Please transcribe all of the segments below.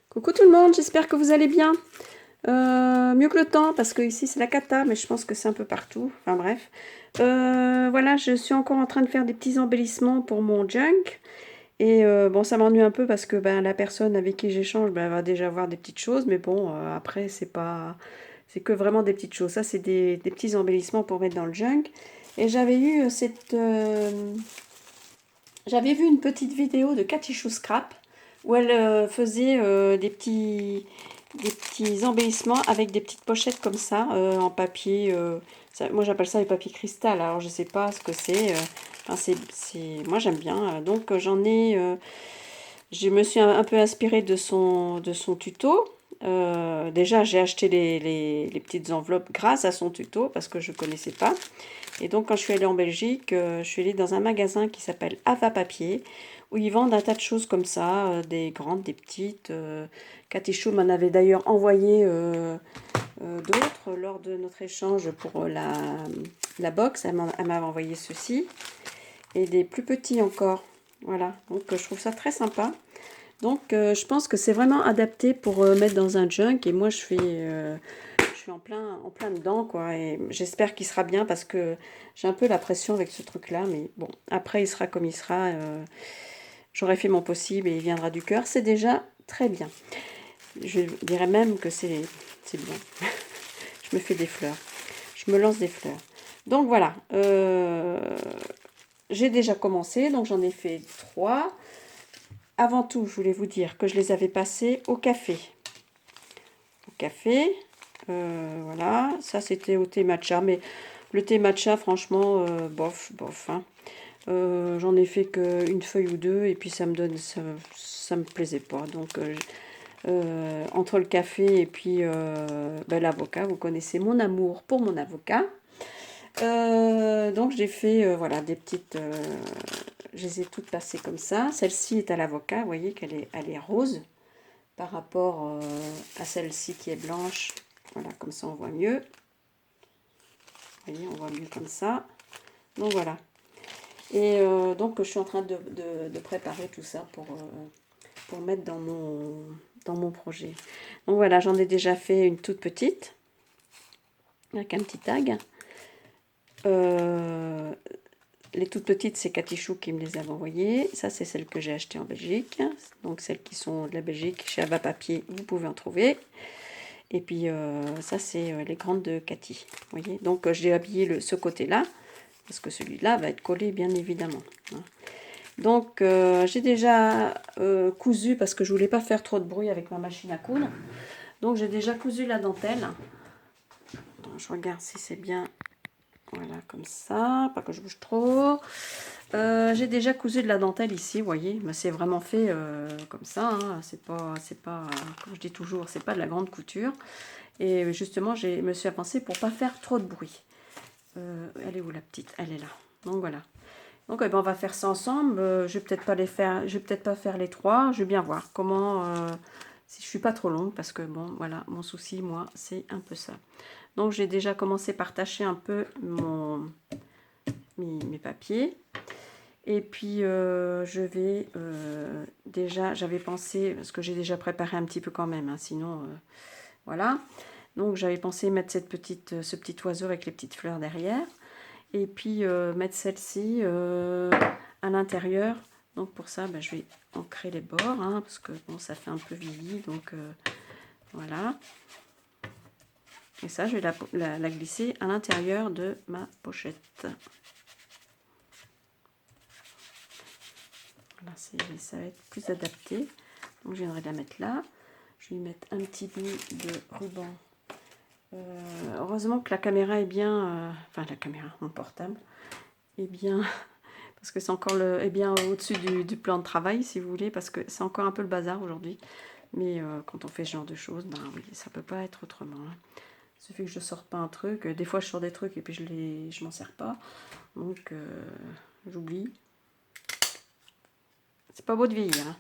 Coucou tout le monde, j'espère que vous allez bien. Mieux que le temps, parce que ici c'est la cata, mais je pense que c'est un peu partout. Enfin bref. Voilà, je suis encore en train de faire des petits embellissements pour mon junk. Et bon, ça m'ennuie un peu parce que ben, la personne avec qui j'échange ben, va déjà voir des petites choses. Mais bon, après, c'est pas... C'est que vraiment des petites choses. Ça, c'est des petits embellissements pour mettre dans le junk. Et j'avais eu J'avais vu une petite vidéo de Cathy Chou Scrap où elle faisait des petits embellissements avec des petites pochettes comme ça, en papier. Moi, j'appelle ça les papiers cristal. Alors, je sais pas ce que c'est. Enfin, moi, j'aime bien. Donc, je me suis un peu inspirée de son tuto. Déjà, j'ai acheté les petites enveloppes grâce à son tuto parce que je ne connaissais pas. Et donc, quand je suis allée en Belgique, je suis allée dans un magasin qui s'appelle Ava Papier, où ils vendent un tas de choses comme ça, des grandes, des petites. Cathy Chou m'en avait d'ailleurs envoyé d'autres lors de notre échange pour la box. Elle m'avait envoyé ceci. Et des plus petits encore. Voilà, donc je trouve ça très sympa. Donc je pense que c'est vraiment adapté pour mettre dans un junk. Et moi, je suis en plein dedans, quoi. Et j'espère qu'il sera bien parce que j'ai un peu la pression avec ce truc-là. Mais bon, après, il sera comme il sera. J'aurais fait mon possible et il viendra du cœur. C'est déjà très bien. Je dirais même que c'est bien. Je me fais des fleurs. Je me lance des fleurs. Donc voilà. J'ai déjà commencé. Donc j'en ai fait 3. Avant tout, je voulais vous dire que je les avais passés au café. Au café. Voilà, ça c'était au thé matcha, mais le thé matcha, franchement, bof, bof. Hein. J'en ai fait qu'une feuille ou deux, et puis ça me plaisait pas. Donc, entre le café et puis ben, l'avocat, vous connaissez mon amour pour mon avocat. Donc j'ai fait voilà des petites, je les ai toutes passées comme ça. Celle-ci est à l'avocat, vous voyez elle est rose par rapport à celle-ci qui est blanche. Voilà, comme ça on voit mieux. Vous voyez, on voit mieux comme ça. Donc voilà. Et donc je suis en train de préparer tout ça pour mettre dans mon projet. Donc voilà, j'en ai déjà fait une toute petite avec un petit tag. Les toutes petites, c'est Cathy Chou qui me les avait envoyées. Ça, c'est celles que j'ai achetées en Belgique. Donc celles qui sont de la Belgique, chez Ava Papier, vous pouvez en trouver. Et puis ça, c'est les grandes de Cathy. Vous voyez. Donc j'ai habillé ce côté-là, parce que celui-là va être collé, bien évidemment. Hein. Donc j'ai déjà cousu, parce que je voulais pas faire trop de bruit avec ma machine à coudre. Donc j'ai déjà cousu la dentelle. Attends, je regarde si c'est bien. Voilà, comme ça, pas que je bouge trop. J'ai déjà cousu de la dentelle ici, vous voyez. Mais c'est vraiment fait comme ça. Hein. C'est pas, comme je dis toujours, c'est pas de la grande couture. Et justement, je me suis avancée pour pas faire trop de bruit. Elle est où la petite? Elle est là. Donc voilà. Donc eh ben, on va faire ça ensemble. Je vais peut-être pas les faire. Je vais peut-être pas faire les trois. Je vais bien voir comment. Si je suis pas trop longue, parce que bon, voilà, mon souci, moi, c'est un peu ça. Donc j'ai déjà commencé par tâcher un peu mes papiers. Et puis je vais déjà, j'avais pensé, parce que j'ai déjà préparé un petit peu quand même, hein, sinon voilà. Donc j'avais pensé mettre ce petit oiseau avec les petites fleurs derrière. Et puis mettre celle-ci à l'intérieur. Donc pour ça, ben, je vais ancrer les bords, hein, parce que bon, ça fait un peu vieilli. Donc voilà. Et ça, je vais la glisser à l'intérieur de ma pochette. Voilà, ça va être plus adapté. Donc je viendrai la mettre là. Je vais y mettre un petit bout de ruban. Heureusement que la caméra est bien... enfin, la caméra, mon portable, est bien... Parce que c'est encore est bien au-dessus du plan de travail, si vous voulez, parce que c'est encore un peu le bazar aujourd'hui. Mais quand on fait ce genre de choses, ben oui, ça peut pas être autrement. Hein. Il suffit que je sorte pas un truc. Des fois, je sors des trucs et puis je m'en sers pas. Donc, j'oublie. C'est pas beau de vieillir. Hein.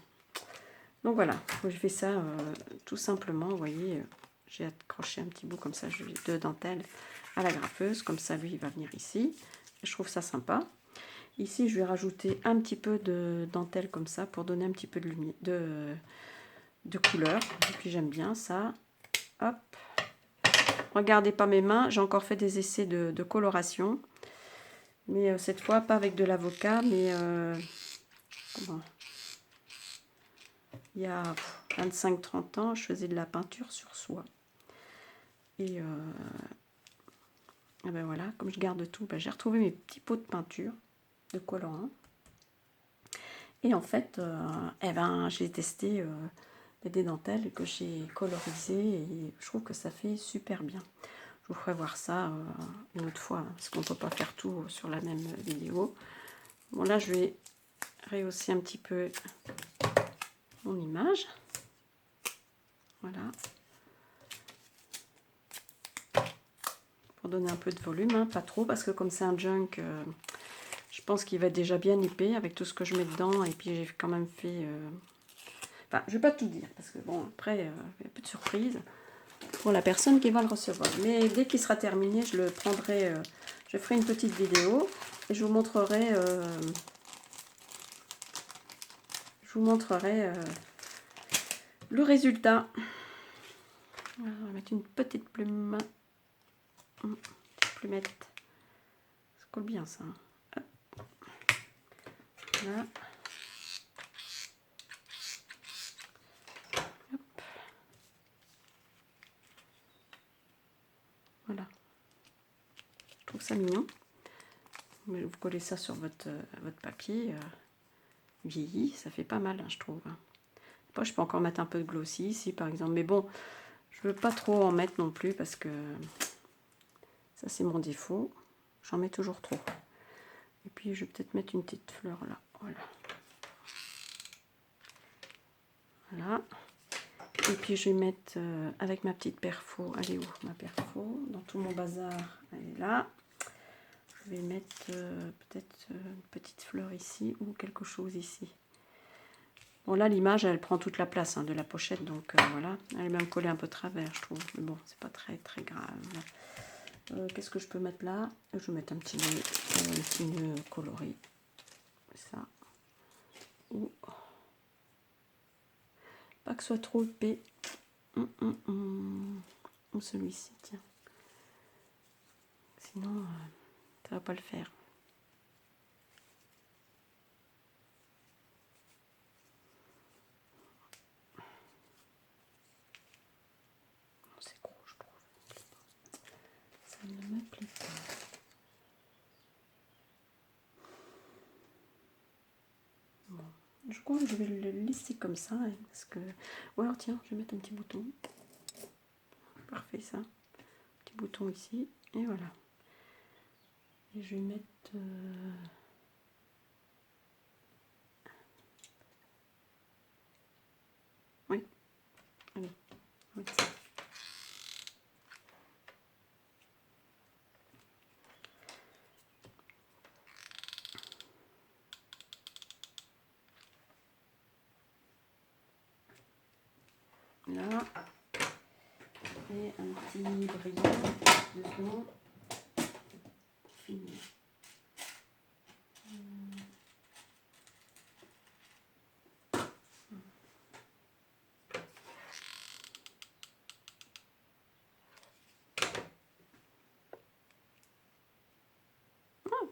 Donc voilà, je fais ça tout simplement. Vous voyez, j'ai accroché un petit bout comme ça de dentelle à la graffeuse. Comme ça, lui, il va venir ici. Je trouve ça sympa. Ici, je vais rajouter un petit peu de dentelle comme ça pour donner un petit peu de lumière, de couleurs. Et puis j'aime bien ça. Hop. Regardez pas mes mains, j'ai encore fait des essais de coloration. Mais cette fois, pas avec de l'avocat, mais il y a 25-30 ans, je faisais de la peinture sur soie. Et ben voilà, comme je garde tout, ben j'ai retrouvé mes petits pots de peinture, de colorant. Et en fait, eh ben, j'ai testé des dentelles que j'ai colorisées et je trouve que ça fait super bien. Je vous ferai voir ça une autre fois, hein, parce qu'on ne peut pas faire tout sur la même vidéo. Bon, là, je vais rehausser un petit peu mon image. Voilà. Pour donner un peu de volume, hein, pas trop, parce que comme c'est un junk, je pense qu'il va être déjà bien épais avec tout ce que je mets dedans. Et puis, j'ai quand même fait... Enfin, je ne vais pas tout dire, parce que bon, après, il y a plus de surprise pour la personne qui va le recevoir. Mais dès qu'il sera terminé, je le prendrai, je ferai une petite vidéo et je vous montrerai, le résultat. Voilà, on va mettre une petite plume, plumette. Ça colle bien ça. Hop. Voilà. Hop. Voilà. Je trouve ça mignon. Vous collez ça sur votre papier vieilli, ça fait pas mal, hein, je trouve. Après, je peux encore mettre un peu de glossy ici, par exemple. Mais bon, je veux pas trop en mettre non plus parce que ça, c'est mon défaut. J'en mets toujours trop. Et puis, je vais peut-être mettre une petite fleur là. Voilà. Voilà. Et puis, je vais mettre avec ma petite perfo. Elle est où, ma perfo? Dans tout mon bazar, elle est là. Je vais mettre peut-être une petite fleur ici ou quelque chose ici. Bon, là, l'image, elle prend toute la place, hein, de la pochette. Donc, voilà. Elle est même collée un peu travers, je trouve. Mais bon, c'est pas très, très grave. Qu'est-ce que je peux mettre là? Je vais mettre un petit nœud coloré. Ça. Ou pas que ce soit trop épais. Ou celui-ci, tiens. Sinon, ça va pas le faire. C'est gros, je trouve. Ça ne me plaît pas. Bon. Je crois que je vais le laisser comme ça. Parce que... Ou alors, tiens, je vais mettre un petit bouton. Parfait, ça. Petit bouton ici. Et voilà. Et je vais mettre... Oui. Allez. On va mettre ça. Là. Et un petit brillant dedans. Pour finir.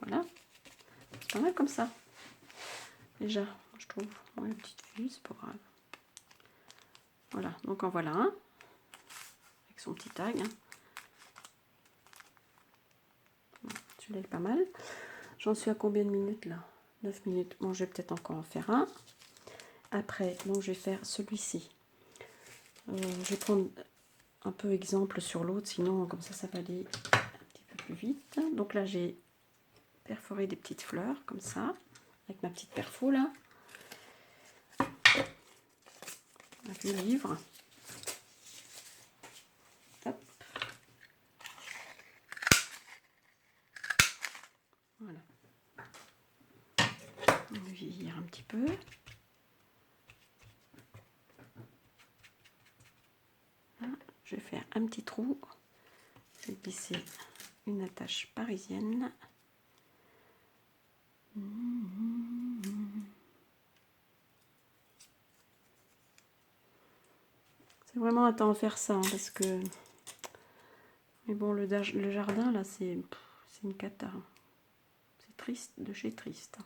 Voilà, c'est pas mal comme ça. Déjà, je trouve. Bon, une petite vue, c'est pas grave. Voilà, donc en voilà un. Avec son petit tag. Hein. Bon, celui-là est pas mal. J'en suis à combien de minutes là? 9 minutes. Bon, je vais peut-être encore en faire un. Après, donc je vais faire celui-ci. Je vais prendre un peu exemple sur l'autre, sinon comme ça va aller un petit peu plus vite. Donc là, j'ai perforé des petites fleurs comme ça, avec ma petite perfo là. Avec le livre. Hop. Voilà. On va vieillir un petit peu. Là, je vais faire un petit trou. Je vais glisser une attache parisienne. C'est vraiment un temps à faire ça, hein, parce que... Mais bon, le jardin, là, c'est une cata. C'est triste de chez triste.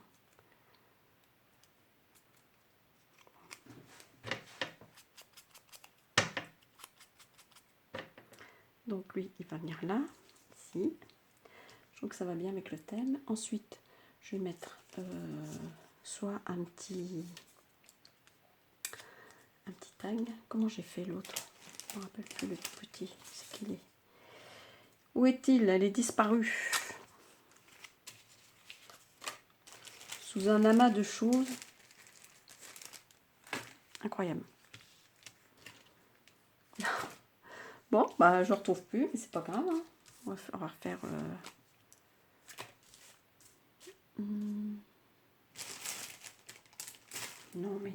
Donc lui, il va venir là, ici. Je trouve que ça va bien avec le thème. Ensuite, je vais mettre soit un petit tag. Comment j'ai fait l'autre? Je ne me rappelle plus le tout petit. C'est qu'il est. Où est-il? Elle est disparue. Sous un amas de choses. Incroyable. Bon, bah je ne retrouve plus, mais c'est pas grave. Hein. On va refaire... Non, mais...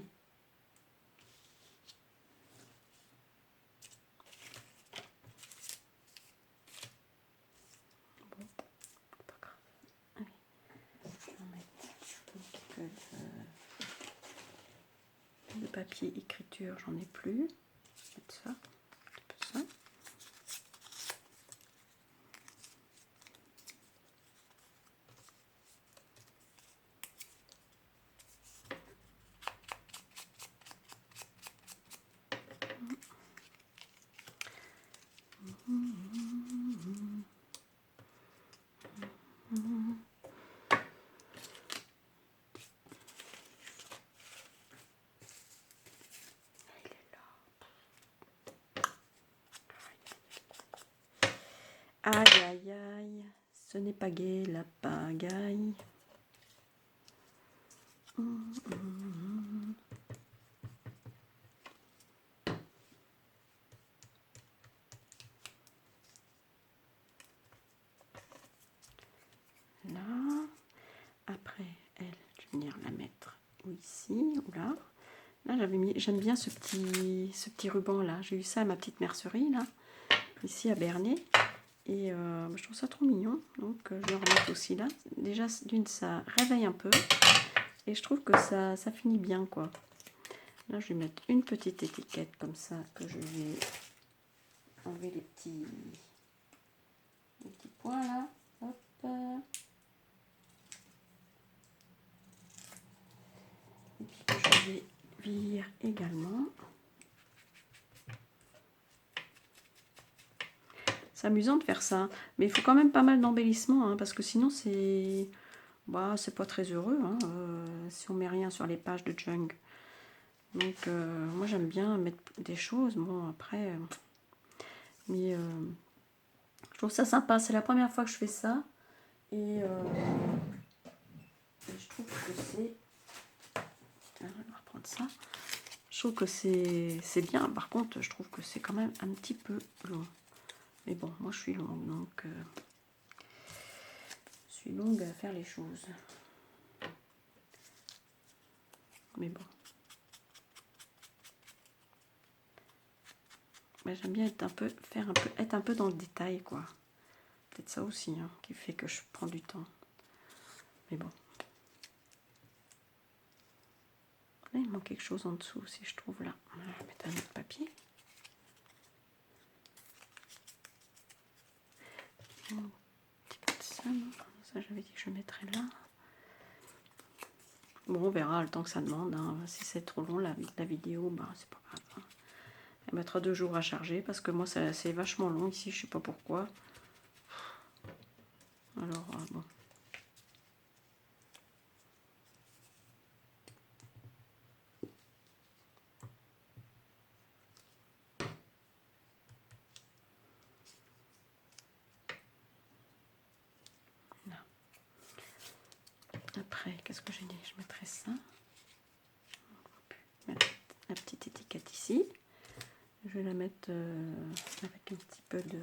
Bon, c'est pas grave. Allez, je vais en mettre un peu de papier écriture, j'en ai plus. Je vais mettre ça, un peu ça. Aïe, aïe, aïe, ce n'est pas gai la pagaille. Là, après, elle, je vais venir la mettre ici ou là. Là, j'aime bien ce petit ruban là. J'ai eu ça à ma petite mercerie là, ici à Bernay. Et je trouve ça trop mignon, donc je vais en remettre aussi là. Déjà, d'une, ça réveille un peu, et je trouve que ça finit bien, quoi. Là, je vais mettre une petite étiquette comme ça, que je vais enlever les petits points là. Hop. Et puis que je vais vieillir également. C'est amusant de faire ça, mais il faut quand même pas mal d'embellissement, hein, parce que sinon c'est... Bah, c'est pas très heureux, hein, si on met rien sur les pages de junk. Donc moi j'aime bien mettre des choses, bon après, mais je trouve ça sympa, c'est la première fois que je fais ça, et je trouve que c'est... On va reprendre ça. Je trouve que c'est bien, par contre je trouve que c'est quand même un petit peu long. Mais bon, moi je suis longue, donc je suis longue à faire les choses. Mais bon. Mais j'aime bien être un peu dans le détail, quoi. Peut-être ça aussi, hein, qui fait que je prends du temps. Mais bon. Là, il manque quelque chose en dessous, si je trouve là. On va mettre un autre papier. Un petit peu de ça, non? Ça, j'avais dit que je mettrais là. Bon, on verra le temps que ça demande. Hein. Si c'est trop long, la vidéo, bah, c'est pas grave. Hein. Elle mettra 2 jours à charger, parce que moi, c'est vachement long ici, je sais pas pourquoi. Alors, bon. Après, qu'est-ce que j'ai dit? Je mettrai ça. Mettre la petite étiquette ici. Je vais la mettre avec un petit peu de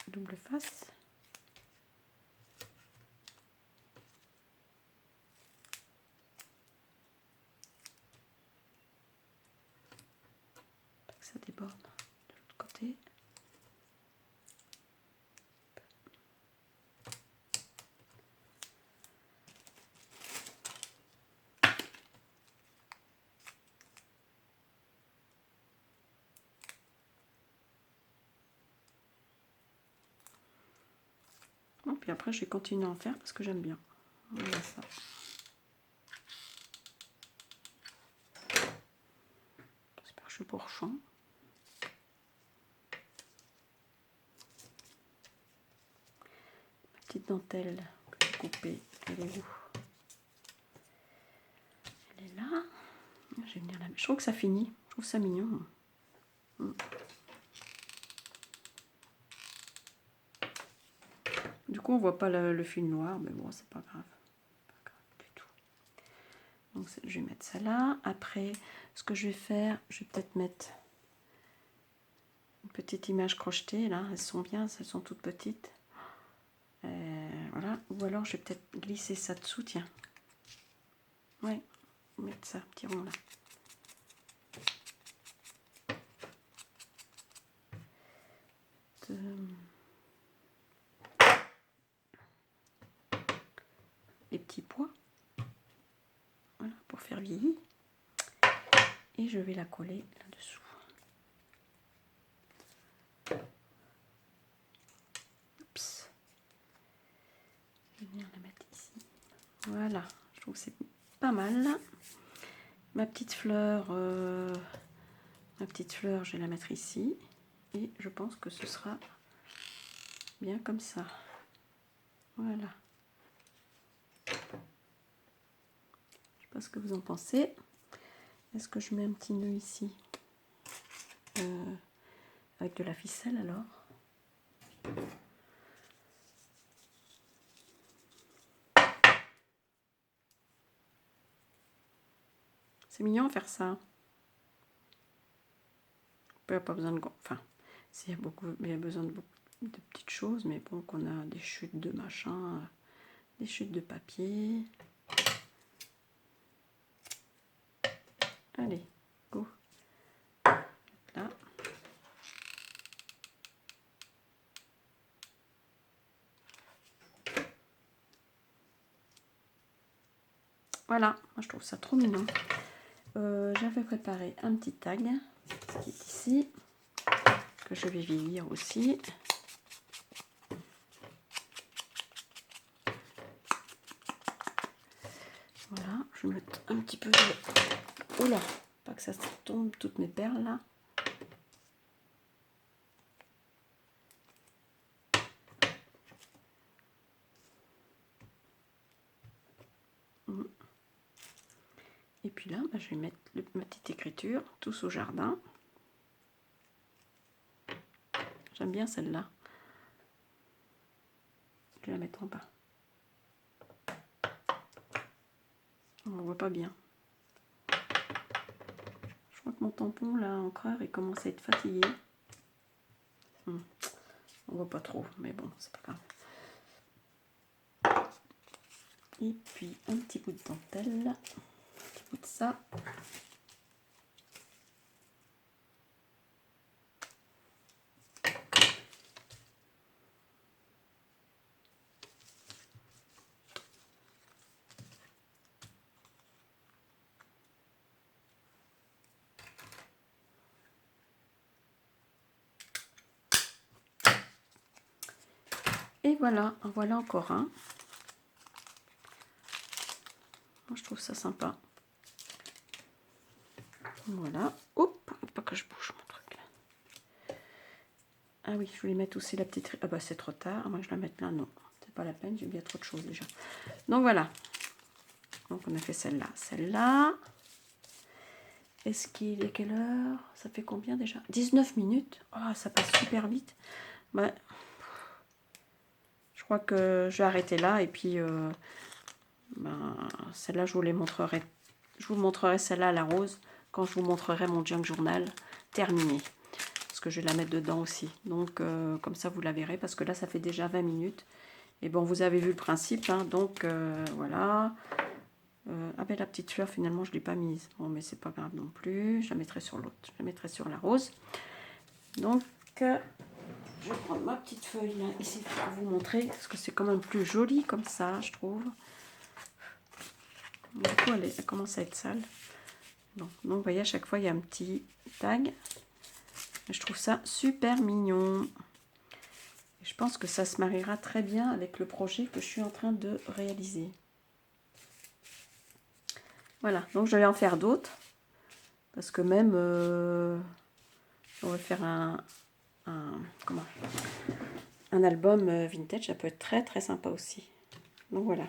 double face. Pas que ça déborde de l'autre côté. voir. Puis après, je vais continuer à en faire parce que j'aime bien. Voilà ça. J'espère que je suis pour champ. Ma petite dentelle que j'ai coupée, elle est où? Elle est là. Je vais venir la mettre. Je trouve que ça finit. Je trouve ça mignon. Du coup, on voit pas le fil noir, mais bon, c'est pas grave. Pas grave du tout. Donc, je vais mettre ça là. Après, ce que je vais faire, je vais peut-être mettre une petite image crochetée. Là, elles sont bien, elles sont toutes petites. Voilà. Ou alors, je vais peut-être glisser ça dessous, tiens. Ouais, mettre ça, petit rond là. Les petits pois. Voilà, pour faire vieillir. Et je vais la coller là-dessous. Oups. Je vais venir la mettre ici. Voilà, je trouve que c'est pas mal. Ma petite fleur, je vais la mettre ici. Et je pense que ce sera bien comme ça. Voilà. Je sais pas ce que vous en pensez. Est-ce que je mets un petit nœud ici avec de la ficelle alors? C'est mignon faire ça. Il n'y a pas besoin de... Enfin, il y a besoin de beaucoup de petites choses, mais bon, qu'on a des chutes de machin, des chutes de papier. Allez, go. Là. Voilà, moi je trouve ça trop mignon. J'avais préparé un petit tag qui est ici, que je vais vieillir aussi. Voilà, je vais mettre un petit peu de... Oula, pas que ça tombe toutes mes perles là. Et puis là, je vais mettre ma petite écriture, tous au jardin. J'aime bien celle-là. Je vais la mettre en bas. On ne voit pas bien. Je crois que mon tampon, là, encreur, il commence à être fatigué. On voit pas trop, mais bon, c'est pas grave. Et puis, un petit bout de dentelle. Un petit bout de ça. Et voilà, voilà encore un. Moi, je trouve ça sympa. Voilà. Hop, pas que je bouge mon truc. Ah oui, je voulais mettre aussi la petite... Ah bah c'est trop tard. Moi, je la mette là. Non, c'est pas la peine. J'ai bien trop de choses déjà. Donc voilà. Donc on a fait celle-là. Celle-là. Est-ce qu'il est quelle heure? Ça fait combien déjà? 19 minutes. Oh, ça passe super vite. Bah, je crois que je vais arrêter là. Et puis, celle-là, je vous les montrerai. Je vous montrerai celle-là à la rose quand je vous montrerai mon junk journal terminé. Parce que je vais la mettre dedans aussi. Donc, comme ça, vous la verrez. Parce que là, ça fait déjà 20 minutes. Et bon, vous avez vu le principe. Hein, donc, voilà. Ah ben la petite fleur finalement je ne l'ai pas mise. Bon mais c'est pas grave non plus. Je la mettrai sur l'autre. Je la mettrai sur la rose. Donc je vais prendre ma petite feuille là ici pour vous montrer. Parce que c'est quand même plus joli comme ça je trouve. Du coup elle commence à être sale. Bon, donc vous voyez à chaque fois il y a un petit tag. Je trouve ça super mignon. Je pense que ça se mariera très bien avec le projet que je suis en train de réaliser. Voilà, donc je vais en faire d'autres. Parce que même, on va faire comment, un album vintage, ça peut être très très sympa aussi. Donc voilà.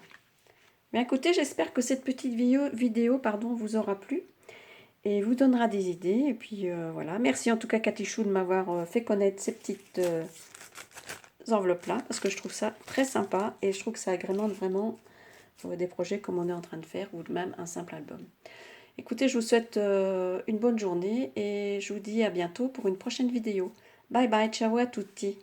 Mais écoutez, j'espère que cette petite vidéo vous aura plu et vous donnera des idées. Et puis voilà. Merci en tout cas Cathy Chou de m'avoir fait connaître ces petites enveloppes-là, parce que je trouve ça très sympa et je trouve que ça agrémente vraiment des projets comme on est en train de faire ou même un simple album. Écoutez, je vous souhaite une bonne journée et je vous dis à bientôt pour une prochaine vidéo. Bye bye, ciao à tutti!